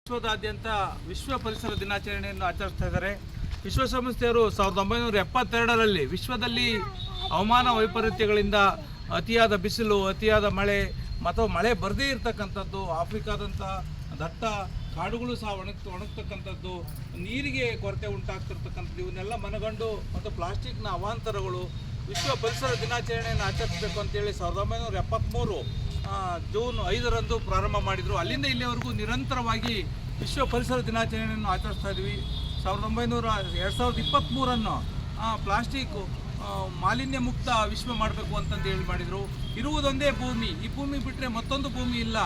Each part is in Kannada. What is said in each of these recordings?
ವಿಶ್ವದಾದ್ಯಂತ ವಿಶ್ವ ಪರಿಸರ ದಿನಾಚರಣೆಯನ್ನು ಆಚರಿಸ್ತಾ ಇದ್ದಾರೆ. ವಿಶ್ವಸಂಸ್ಥೆಯವರು 1972ರಲ್ಲಿ ವಿಶ್ವದಲ್ಲಿ ಹವಾಮಾನ ವೈಪರೀತ್ಯಗಳಿಂದ ಅತಿಯಾದ ಬಿಸಿಲು, ಅತಿಯಾದ ಮಳೆ ಮತ್ತು ಮಳೆ ಬರದೇ ಇರತಕ್ಕಂಥದ್ದು, ಆಫ್ರಿಕಾದಂಥ ದಟ್ಟ ಕಾಡುಗಳು ಸಹ ಒಣಗ್ತಕ್ಕಂಥದ್ದು, ನೀರಿಗೆ ಕೊರತೆ ಉಂಟಾಗ್ತಿರ್ತಕ್ಕಂಥದ್ದು, ಇವನ್ನೆಲ್ಲ ಮನಗಂಡು ಮತ್ತು ಪ್ಲಾಸ್ಟಿಕ್ನ ಅವಾಂತರಗಳು ವಿಶ್ವ ಪರಿಸರ ದಿನಾಚರಣೆಯನ್ನು ಆಚರಿಸಬೇಕು ಅಂತೇಳಿ 1973 ಜೂನ್ 5ರಂದು ಪ್ರಾರಂಭ ಮಾಡಿದರು. ಅಲ್ಲಿಂದ ಇಲ್ಲಿವರೆಗೂ ನಿರಂತರವಾಗಿ ವಿಶ್ವ ಪರಿಸರ ದಿನಾಚರಣೆಯನ್ನು ಆಚರಿಸ್ತಾ ಇದ್ವಿ. 2023 ಪ್ಲಾಸ್ಟಿಕ್ ಮಾಲಿನ್ಯ ಮುಕ್ತ ವಿಶ್ವ ಮಾಡಬೇಕು ಅಂತಂದು ಹೇಳಿ ಮಾಡಿದರು. ಇರುವುದೊಂದೇ ಭೂಮಿ, ಈ ಭೂಮಿ ಬಿಟ್ಟರೆ ಮತ್ತೊಂದು ಭೂಮಿ ಇಲ್ಲ.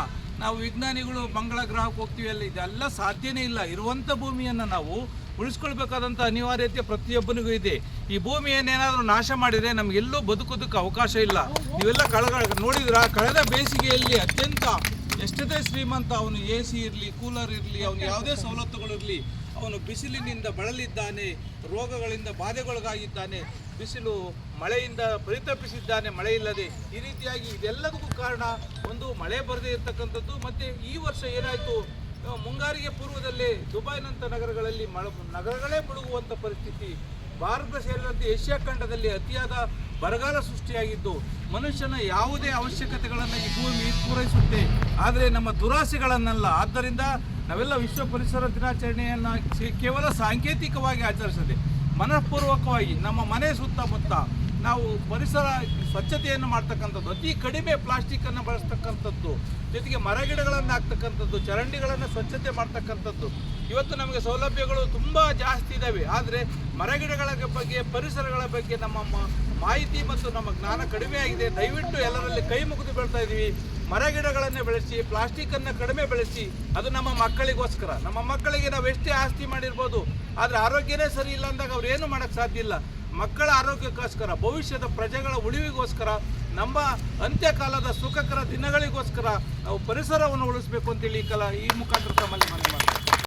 ನಾವು ವಿಜ್ಞಾನಿಗಳು ಮಂಗಳ ಗ್ರಹಕ್ಕೆ ಹೋಗ್ತೀವಿ, ಅಲ್ಲಿ ಇದೆಲ್ಲ ಸಾಧ್ಯನೇ ಇಲ್ಲ. ಇರುವಂಥ ಭೂಮಿಯನ್ನು ನಾವು ಉಳಿಸ್ಕೊಳ್ಬೇಕಾದಂಥ ಅನಿವಾರ್ಯತೆ ಪ್ರತಿಯೊಬ್ಬನಿಗೂ ಇದೆ. ಈ ಭೂಮಿಯನ್ನೇನಾದರೂ ನಾಶ ಮಾಡಿದರೆ ನಮಗೆಲ್ಲೂ ಬದುಕೋದಕ್ಕೆ ಅವಕಾಶ ಇಲ್ಲ. ನೀವೆಲ್ಲ ನೋಡಿದ್ರ ಕಳೆದ ಬೇಸಿಗೆಯಲ್ಲಿ ಅತ್ಯಂತ ಎಷ್ಟೇ ಶ್ರೀಮಂತ ಅವನು AC ಇರಲಿ, ಕೂಲರ್ ಇರಲಿ, ಅವನು ಯಾವುದೇ ಸವಲತ್ತುಗಳಿರಲಿ, ಅವನು ಬಿಸಿಲಿನಿಂದ ಬಳಲಿದ್ದಾನೆ, ರೋಗಗಳಿಂದ ಬಾಧೆಗೊಳಗಾಗಿದ್ದಾನೆ, ಬಿಸಿಲು ಮಳೆಯಿಂದ ಪರಿತಪಿಸಿದ್ದಾನೆ, ಮಳೆ ಇಲ್ಲದೆ. ಈ ರೀತಿಯಾಗಿ ಇದೆಲ್ಲದಕ್ಕೂ ಕಾರಣ ಒಂದು ಮಳೆ ಬರದೇ ಇರತಕ್ಕಂಥದ್ದು. ಮತ್ತು ಈ ವರ್ಷ ಏನಾಯಿತು, ಮುಂಗಾರಿಗೆ ಪೂರ್ವದಲ್ಲೇ ದುಬೈನಂಥ ನಗರಗಳಲ್ಲಿ ನಗರಗಳೇ ಮುಳುಗುವಂಥ ಪರಿಸ್ಥಿತಿ, ಭಾರತ ಸೇರಿದಂತೆ ಏಷ್ಯಾ ಖಂಡದಲ್ಲಿ ಅತಿಯಾದ ಬರಗಾಲ ಸೃಷ್ಟಿಯಾಗಿದ್ದು, ಮನುಷ್ಯನ ಯಾವುದೇ ಅವಶ್ಯಕತೆಗಳನ್ನು ಈ ಭೂಮಿ ಪೂರೈಸುತ್ತೆ, ಆದರೆ ನಮ್ಮ ದುರಾಸೆಗಳನ್ನಲ್ಲ. ಆದ್ದರಿಂದ ನಾವೆಲ್ಲ ವಿಶ್ವ ಪರಿಸರ ದಿನಾಚರಣೆಯನ್ನು ಕೇವಲ ಸಾಂಕೇತಿಕವಾಗಿ ಆಚರಿಸದೆ ಮನಃಪೂರ್ವಕವಾಗಿ ನಮ್ಮ ಮನೆ ಸುತ್ತಮುತ್ತ ನಾವು ಪರಿಸರ ಸ್ವಚ್ಛತೆಯನ್ನು ಮಾಡ್ತಕ್ಕಂಥದ್ದು, ಅತಿ ಕಡಿಮೆ ಪ್ಲಾಸ್ಟಿಕ್ಕನ್ನು ಬಳಸ್ತಕ್ಕಂಥದ್ದು, ಜೊತೆಗೆ ಮರಗಿಡಗಳನ್ನು ಹಾಕ್ತಕ್ಕಂಥದ್ದು, ಚರಂಡಿಗಳನ್ನು ಸ್ವಚ್ಛತೆ ಮಾಡ್ತಕ್ಕಂಥದ್ದು. ಇವತ್ತು ನಮಗೆ ಸೌಲಭ್ಯಗಳು ತುಂಬ ಜಾಸ್ತಿ ಇದ್ದಾವೆ, ಆದರೆ ಮರಗಿಡಗಳ ಬಗ್ಗೆ, ಪರಿಸರಗಳ ಬಗ್ಗೆ ನಮ್ಮ ಮಾಹಿತಿ ಮತ್ತು ನಮ್ಮ ಜ್ಞಾನ ಕಡಿಮೆ ಆಗಿದೆ. ದಯವಿಟ್ಟು ಎಲ್ಲರಲ್ಲಿ ಕೈ ಮುಗಿದು ಬೀಳ್ತಾ ಇದ್ದೀವಿ. ಮರಗಿಡಗಳನ್ನೇ ಬೆಳೆಸಿ, ಪ್ಲಾಸ್ಟಿಕ್ಕನ್ನು ಕಡಿಮೆ ಬೆಳೆಸಿ. ಅದು ನಮ್ಮ ಮಕ್ಕಳಿಗೋಸ್ಕರ. ನಮ್ಮ ಮಕ್ಕಳಿಗೆ ನಾವು ಎಷ್ಟೇ ಆಸ್ತಿ ಮಾಡಿರ್ಬೋದು, ಆದರೆ ಆರೋಗ್ಯನೇ ಸರಿ ಇಲ್ಲ ಅಂದಾಗ ಅವ್ರು ಏನು ಮಾಡೋಕ್ಕೆ ಸಾಧ್ಯ ಇಲ್ಲ. ಮಕ್ಕಳ ಆರೋಗ್ಯಕ್ಕೋಸ್ಕರ, ಭವಿಷ್ಯದ ಪ್ರಜೆಗಳ ಉಳಿವಿಗೋಸ್ಕರ, ನಮ್ಮ ಅಂತ್ಯಕಾಲದ ಸುಖಕರ ದಿನಗಳಿಗೋಸ್ಕರ ನಾವು ಪರಿಸರವನ್ನು ಉಳಿಸಬೇಕು ಅಂತೇಳಿ ಈ ಮುಖಾಂತರ ತಮ್ಮಲ್ಲಿ ಮನವಿ ಮಾಡ್ತೀವಿ.